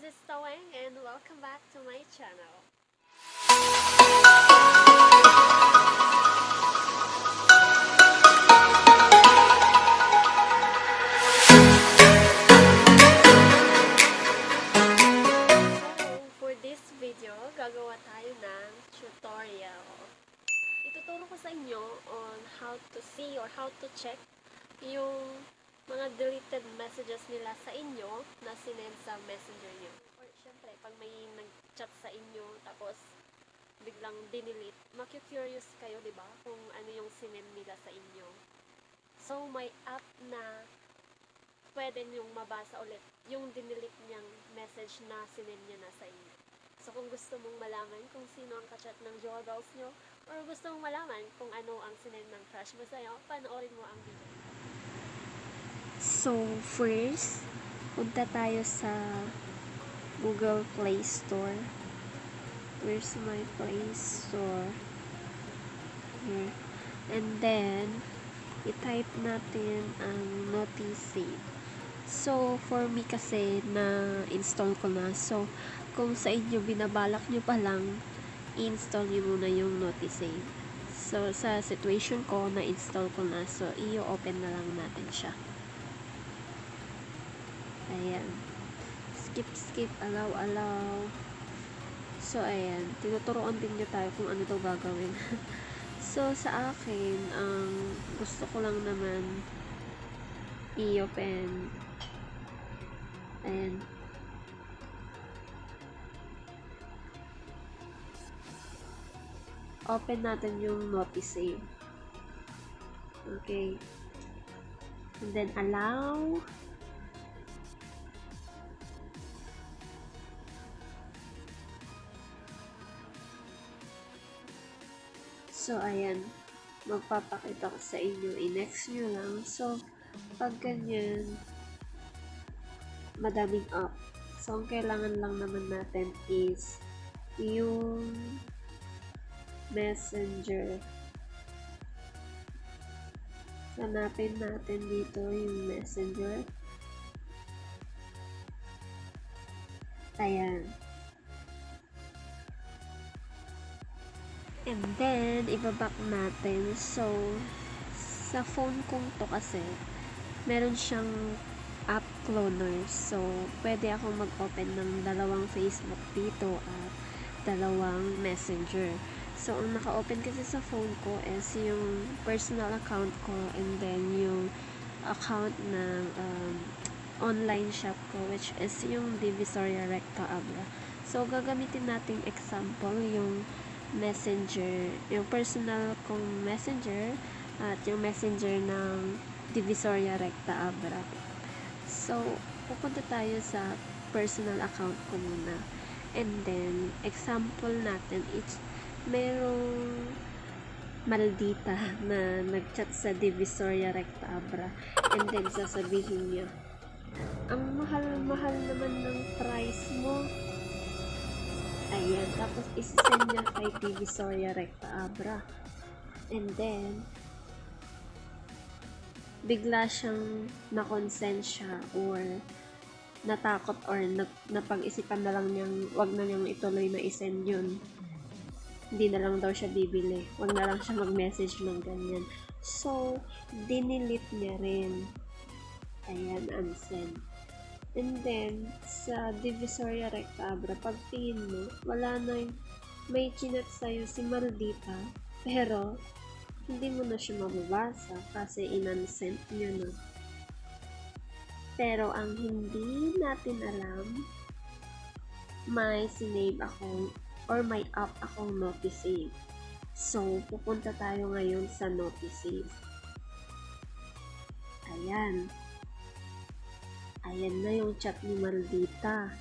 is Taweng and welcome back to my channel. So, for this video, gagawa tayo ng tutorial. Ituturo ko sa inyo on how to see or how to check yung mga deleted messages nila sa inyo na sinend sa messenger nyo. Or syempre, pag may nag-chat sa inyo tapos biglang dinelete, maku-curious kayo, di ba? Kung ano yung sinend nila sa inyo. So, may app na pwede nyong mabasa ulit yung dinelete niyang message na sinend niya na sa inyo. So, kung gusto mong malaman kung sino ang kachat ng jowa-girls nyo, or gusto mong malaman kung ano ang sinend ng crush mo sa'yo, panoorin mo ang video. So, first, punta tayo sa Google Play Store. Where's my Play Store? Here. And then, i-type natin ang Notisave. So, for me kasi, na-install ko na. So, kung sa inyo, binabalak nyo pa lang, i-install nyo muna yung Notisave. So, sa situation ko, na-install ko na. So, i-open na lang natin siya. Ayan. Skip, allow. So, ayan. Tinuturoan din niyo tayo kung ano ito gagawin. So, sa akin, ang gusto ko lang naman i-open. Ayan. Open natin yung Notisave. Okay. And then, allow. So, ayan. Magpapakita ko sa inyo. I-next nyo lang. So, pag ganyan, madaming app. So, ang kailangan lang naman natin is yung messenger. Hanapin natin dito yung messenger. Ayan. And then, ibaback natin. So, sa phone kong to kasi, meron siyang app cloner. So, pwede akong mag-open ng dalawang Facebook dito at dalawang messenger. So, ang naka-open kasi sa phone ko is yung personal account ko and then yung account ng online shop ko, which is yung Divisoria Recta Abra. So, gagamitin nating example yung messenger, yung personal kong messenger at yung messenger ng Divisoria Recta Abra. So, pupunta tayo sa personal account ko muna. And then, example natin, it's merong maldita na nagchat sa Divisoria Recta Abra. And then, sasabihin niya, ang mahal-mahal naman ng price mo. Ayan, tapos isisend niya kay Divisoria Recta Abra. And then, bigla siyang nakonsensya or natakot or napag-isipan na lang niyang wag na niyang ituloy na isend yun. Hindi na lang daw siya bibili. Wag na lang siya mag-message ng ganyan. So, dinilit niya rin. Ayan, unsent. And then, sa Divisoria Recta Abra, pagtingin mo, wala na yung may chinat sa'yo si Maldita, pero hindi mo na siya mababasa kasi in-unsent nyo na. Pero ang hindi natin alam, may sinave akong or may app akong Notisave. So, pupunta tayo ngayon sa Notisave. Ayan. Ayan na yung chat ni Maldita.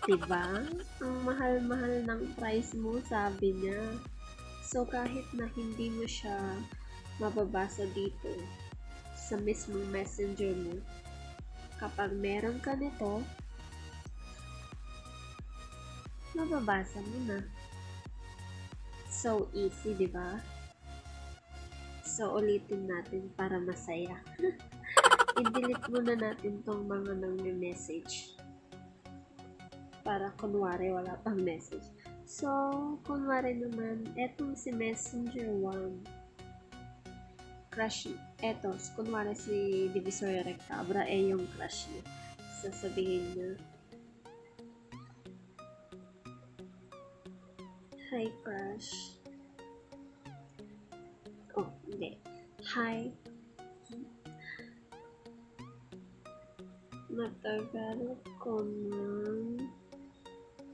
Diba? Ang mahal-mahal ng price mo, sabi niya. So, kahit na hindi mo siya mababasa dito sa mismong messenger mo, kapag meron ka nito, mababasa mo na. So, easy, diba? So, ulitin natin para masaya. I-delete muna natin tong mga nang-message. para kunwari wala pang message. So, kunwari naman, etong si Messenger 1, crush, eto, kunwari si Divisoria Rectabra, yung crush niya. Sasabihin niya, hi, crush. Oh, hindi. Hi. Matagal ko nang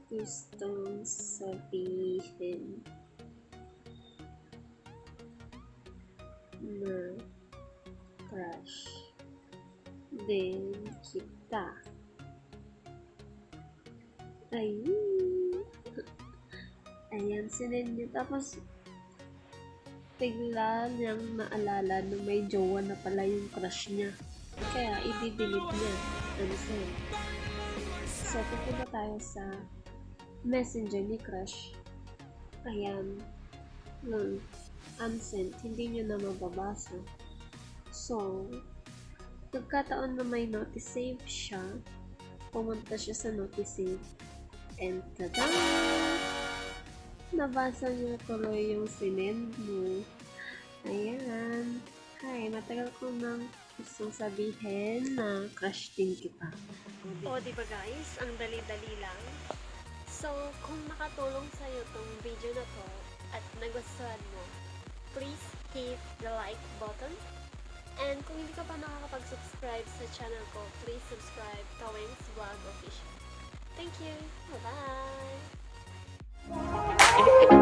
gustong sabihin na crush din kita. Ayun. Ayan, sinend niya. Tapos, bigla niyang naalala na may jowa na pala yung crush niya. Kaya, i-delete niya. Unsent. So, pupunta tayo sa messenger ni crush. Ayan. Unsent. Hindi niyo na mababasa. So, nagkataon na may notice save siya. Pumunta siya sa notice save. And tada! Nabasa niya tuloy yung sinend mo. Ayan. Hi, matagal ko nang gustong sabihin na crush din kita. O, diba guys? Ang dali-dali lang. So, kung nakatulong sa'yo tong video na to at nagustuhan mo, please hit the like button. And kung hindi ka pa nakakapag-subscribe sa channel ko, please subscribe to Wings Vlog Official. Thank you! Bye-bye!